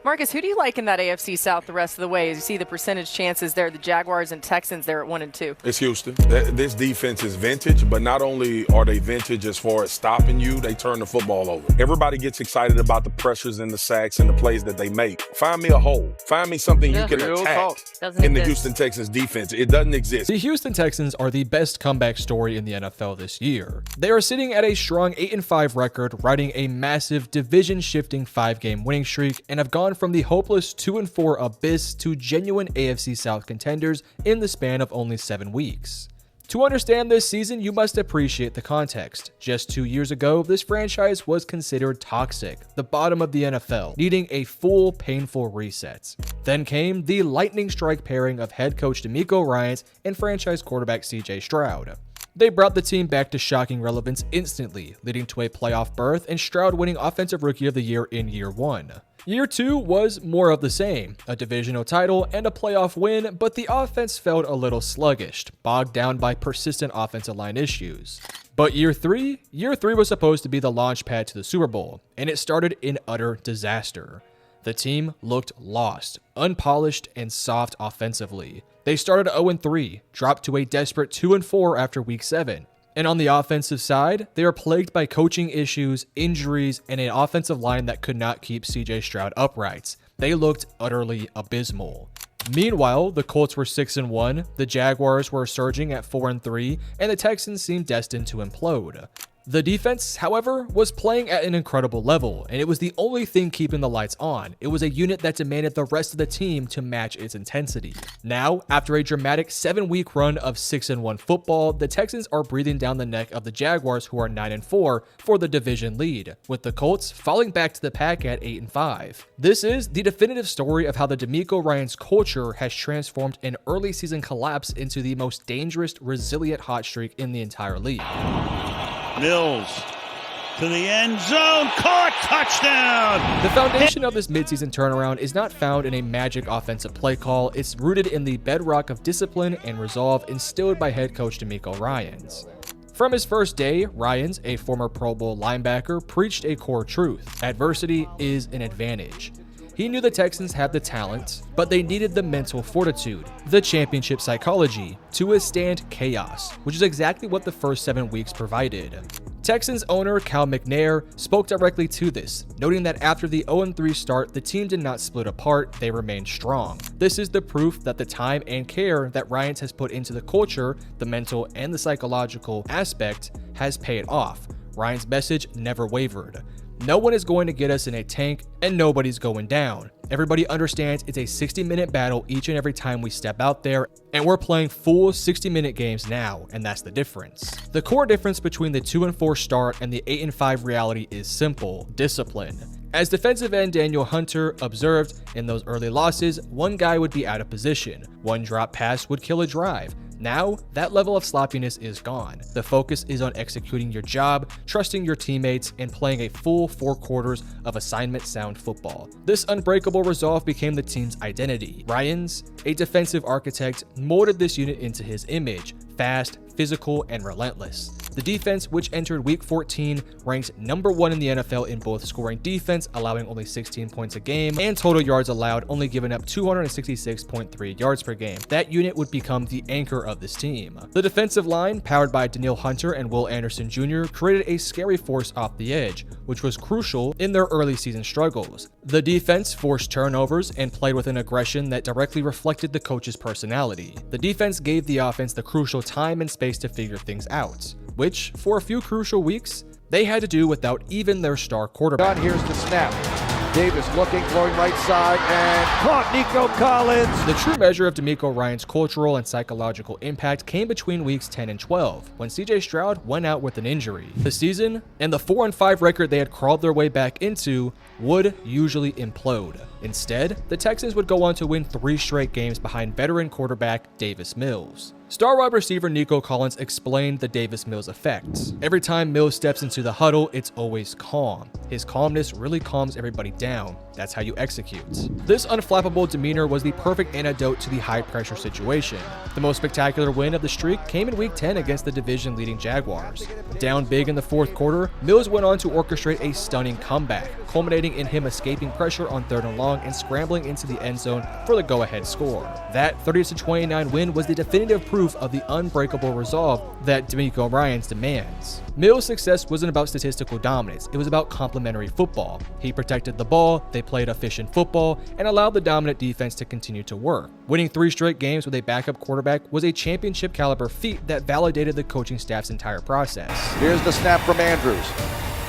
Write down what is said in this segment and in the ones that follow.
Marcus, who do you like in that AFC South the rest of the way? As you see the percentage chances there, the Jaguars and Texans there at 1 and 2. It's Houston. This defense is vintage, but not only are they vintage as far as stopping you, they turn the football over. Everybody gets excited about the pressures and the sacks and the plays that they make. Find me a hole. Find me something you can attack in the Houston Texans defense. It doesn't exist. The Houston Texans are the best comeback story in the NFL this year. They are sitting at a strong 8-5 record, riding a massive division-shifting 5-game winning streak, and have gone from the hopeless 2-4 abyss to genuine AFC South contenders in the span of only 7 weeks. To understand this season, you must appreciate the context. Just 2 years ago, this franchise was considered toxic, the bottom of the NFL, needing a full, painful reset. Then came the lightning strike pairing of head coach DeMeco Ryans and franchise quarterback CJ Stroud. They brought the team back to shocking relevance instantly, leading to a playoff berth and Stroud winning Offensive Rookie of the Year in year 1. Year 2 was more of the same, a divisional title and a playoff win, but the offense felt a little sluggish, bogged down by persistent offensive line issues. But year 3 was supposed to be the launch pad to the Super Bowl, and it started in utter disaster. The team looked lost, unpolished, and soft offensively. They started 0-3, dropped to a desperate 2-4 after week 7. And on the offensive side, they are plagued by coaching issues, injuries, and an offensive line that could not keep CJ Stroud upright. They looked utterly abysmal. Meanwhile, the Colts were 6-1, the Jaguars were surging at 4-3, and the Texans seemed destined to implode. The defense, however, was playing at an incredible level, and it was the only thing keeping the lights on. It was a unit that demanded the rest of the team to match its intensity. Now, after a dramatic 7-week run of 6-1 football, the Texans are breathing down the neck of the Jaguars, who are 9-4 for the division lead, with the Colts falling back to the pack at 8-5. This is the definitive story of how the DeMeco Ryans culture has transformed an early season collapse into the most dangerous, resilient hot streak in the entire league. Mills to the end zone, caught, touchdown! The foundation of this midseason turnaround is not found in a magic offensive play call, it's rooted in the bedrock of discipline and resolve instilled by head coach DeMeco Ryans. From his first day, Ryans, a former Pro Bowl linebacker, preached a core truth: adversity is an advantage. He knew the Texans had the talent, but they needed the mental fortitude, the championship psychology, to withstand chaos, which is exactly what the first 7 weeks provided. Texans owner Cal McNair spoke directly to this, noting that after the 0-3 start, the team did not split apart, they remained strong. This is the proof that the time and care that Ryans has put into the culture, the mental and the psychological aspect, has paid off. Ryans' message never wavered. No one is going to get us in a tank, and nobody's going down. Everybody understands it's a 60-minute battle each and every time we step out there, and we're playing full 60-minute games now, and that's the difference. The core difference between the 2-4 start and the 8-5 reality is simple: discipline. As defensive end Daniel Hunter observed, in those early losses, one guy would be out of position. One drop pass would kill a drive. Now, that level of sloppiness is gone. The focus is on executing your job, trusting your teammates, and playing a full 4 quarters of assignment-sound football. This unbreakable resolve became the team's identity. Ryans, a defensive architect, molded this unit into his image: fast, physical, and relentless. The defense, which entered Week 14, ranks number 1 in the NFL in both scoring defense, allowing only 16 points a game, and total yards allowed, only giving up 266.3 yards per game. That unit would become the anchor of this team. The defensive line, powered by Danielle Hunter and Will Anderson Jr., created a scary force off the edge, which was crucial in their early season struggles. The defense forced turnovers and played with an aggression that directly reflected the coach's personality. The defense gave the offense the crucial time and space to figure things out, which, for a few crucial weeks, they had to do without even their star quarterback. Here's the snap. Davis looking, throwing right side, and caught Nico Collins. The true measure of DeMeco Ryans' cultural and psychological impact came between weeks 10 and 12, when CJ Stroud went out with an injury. The season, and the 4-5 record they had crawled their way back into, would usually implode. Instead, the Texans would go on to win 3 straight games behind veteran quarterback Davis Mills. Star wide receiver Nico Collins explained the Davis Mills effect. Every time Mills steps into the huddle, it's always calm. His calmness really calms everybody down. That's how you execute. This unflappable demeanor was the perfect antidote to the high-pressure situation. The most spectacular win of the streak came in Week 10 against the division-leading Jaguars. Down big in the fourth quarter, Mills went on to orchestrate a stunning comeback, culminating in him escaping pressure on 3rd and long and scrambling into the end zone for the go-ahead score. That 30-29 win was the definitive proof of the unbreakable resolve that DeMeco Ryans demands. Mills' success wasn't about statistical dominance, it was about complementary football. He protected the ball, they played efficient football, and allowed the dominant defense to continue to work. Winning 3 straight games with a backup quarterback was a championship-caliber feat that validated the coaching staff's entire process. Here's the snap from Andrews.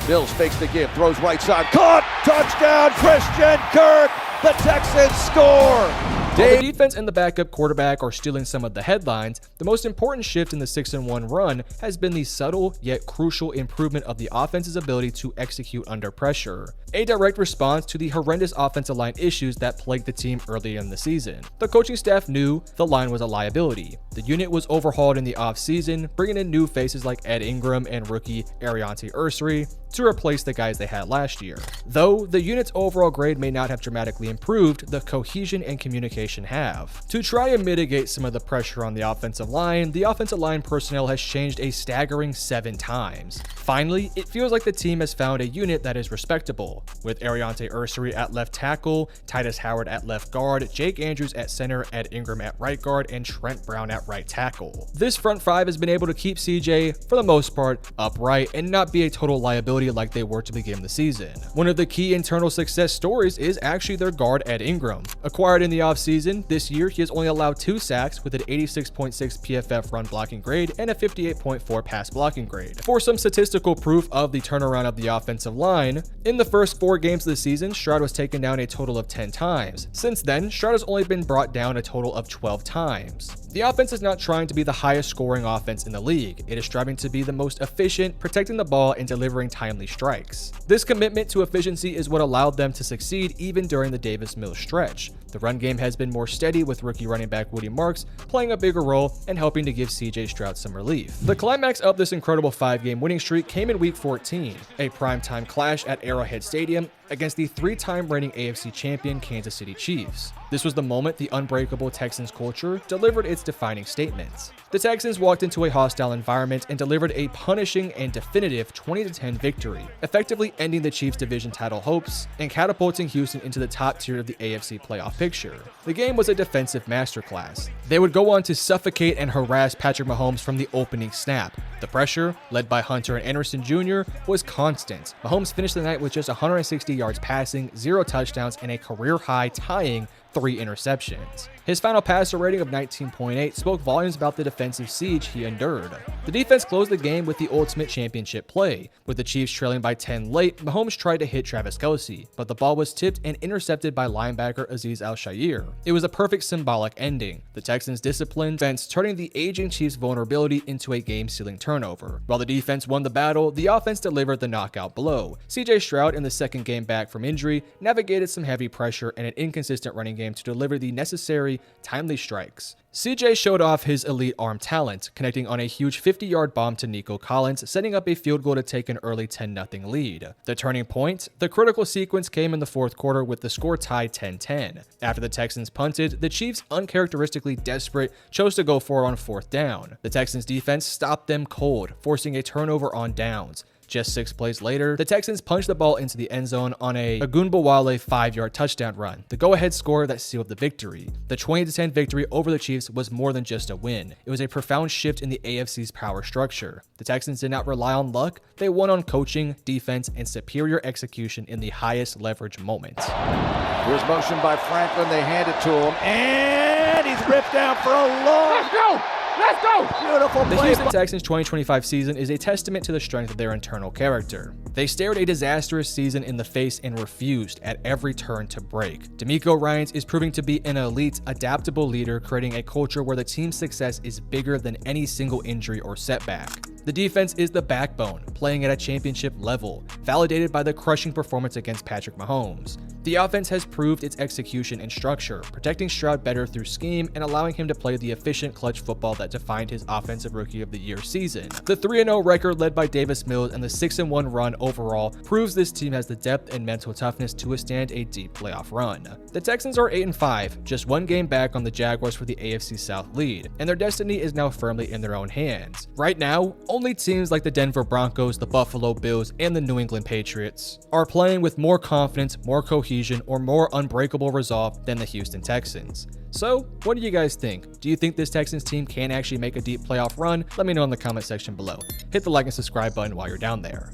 Mills fakes the give, throws right side, caught! Touchdown, Christian Kirk! The Texans score! While the defense and the backup quarterback are stealing some of the headlines, the most important shift in the 6-1 run has been the subtle yet crucial improvement of the offense's ability to execute under pressure. A direct response to the horrendous offensive line issues that plagued the team early in the season. The coaching staff knew the line was a liability. The unit was overhauled in the offseason, bringing in new faces like Ed Ingram and rookie Ariante Ursary to replace the guys they had last year. Though the unit's overall grade may not have dramatically improved, the cohesion and communication have. To try and mitigate some of the pressure on the offensive line personnel has changed a staggering 7 times. Finally, it feels like the team has found a unit that is respectable, with Ariante Ursary at left tackle, Titus Howard at left guard, Jake Andrews at center, Ed Ingram at right guard, and Trent Brown at right tackle. This front 5 has been able to keep CJ, for the most part, upright and not be a total liability like they were to begin the season. One of the key internal success stories is actually their guard Ed Ingram. Acquired in the offseason, this year he has only allowed 2 sacks with an 86.6 PFF run blocking grade and a 58.4 pass blocking grade. For some statistical proof of the turnaround of the offensive line, in the first 4 games of the season, Stroud was taken down a total of 10 times. Since then, Stroud has only been brought down a total of 12 times. The offense is not trying to be the highest scoring offense in the league. It is striving to be the most efficient, protecting the ball and delivering timely strikes. This commitment to efficiency is what allowed them to succeed even during the Davis Mills stretch. The run game has been more steady, with rookie running back Woody Marks playing a bigger role and helping to give CJ Stroud some relief. The climax of this incredible 5-game winning streak came in Week 14, a primetime clash at Arrowhead Stadium against the 3-time reigning AFC champion Kansas City Chiefs. This was the moment the unbreakable Texans culture delivered its defining statements. The Texans walked into a hostile environment and delivered a punishing and definitive 20-10 victory, effectively ending the Chiefs' division title hopes and catapulting Houston into the top tier of the AFC playoff picture. The game was a defensive masterclass. They would go on to suffocate and harass Patrick Mahomes from the opening snap. The pressure, led by Hunter and Anderson Jr., was constant. Mahomes finished the night with just 160 yards passing, 0 touchdowns, and a career-high tying 3 interceptions. His final passer rating of 19.8 spoke volumes about the defensive siege he endured. The defense closed the game with the ultimate championship play. With the Chiefs trailing by 10 late, Mahomes tried to hit Travis Kelce, but the ball was tipped and intercepted by linebacker Azeez Al-Shaair. It was a perfect symbolic ending. The Texans' disciplined defense turning the aging Chiefs' vulnerability into a game-sealing turnover. While the defense won the battle, the offense delivered the knockout blow. CJ Stroud, in the second game back from injury, navigated some heavy pressure and an inconsistent running game to deliver the necessary, timely strikes. CJ showed off his elite arm talent, connecting on a huge 50-yard bomb to Nico Collins, setting up a field goal to take an early 10-0 lead. The turning point, the critical sequence, came in the fourth quarter with the score tied 10-10. After the Texans punted, the Chiefs, uncharacteristically desperate, chose to go for it on 4th down. The Texans defense stopped them cold, forcing a turnover on downs. Just 6 plays later, the Texans punched the ball into the end zone on a Ogunbowale 5-yard touchdown run, the go-ahead score that sealed the victory. The 20-10 victory over the Chiefs was more than just a win. It was a profound shift in the AFC's power structure. The Texans did not rely on luck, they won on coaching, defense, and superior execution in the highest leverage moments. Here's motion by Franklin, they hand it to him, and he's ripped down for a long... Let's go! Let's go! Beautiful play. The Houston Texans 2025 season is a testament to the strength of their internal character. They stared a disastrous season in the face and refused at every turn to break. DeMeco Ryans is proving to be an elite, adaptable leader, creating a culture where the team's success is bigger than any single injury or setback. The defense is the backbone, playing at a championship level, validated by the crushing performance against Patrick Mahomes. The offense has proved its execution and structure, protecting Stroud better through scheme and allowing him to play the efficient clutch football that defined his Offensive Rookie of the Year season. The 3-0 record led by Davis Mills and the 6-1 run overall proves this team has the depth and mental toughness to withstand a deep playoff run. The Texans are 8-5, just one game back on the Jaguars for the AFC South lead, and their destiny is now firmly in their own hands. Right now, only teams like the Denver Broncos, the Buffalo Bills, and the New England Patriots are playing with more confidence, more cohesion, or more unbreakable resolve than the Houston Texans. So, what do you guys think? Do you think this Texans team can actually make a deep playoff run? Let me know in the comment section below. Hit the like and subscribe button while you're down there.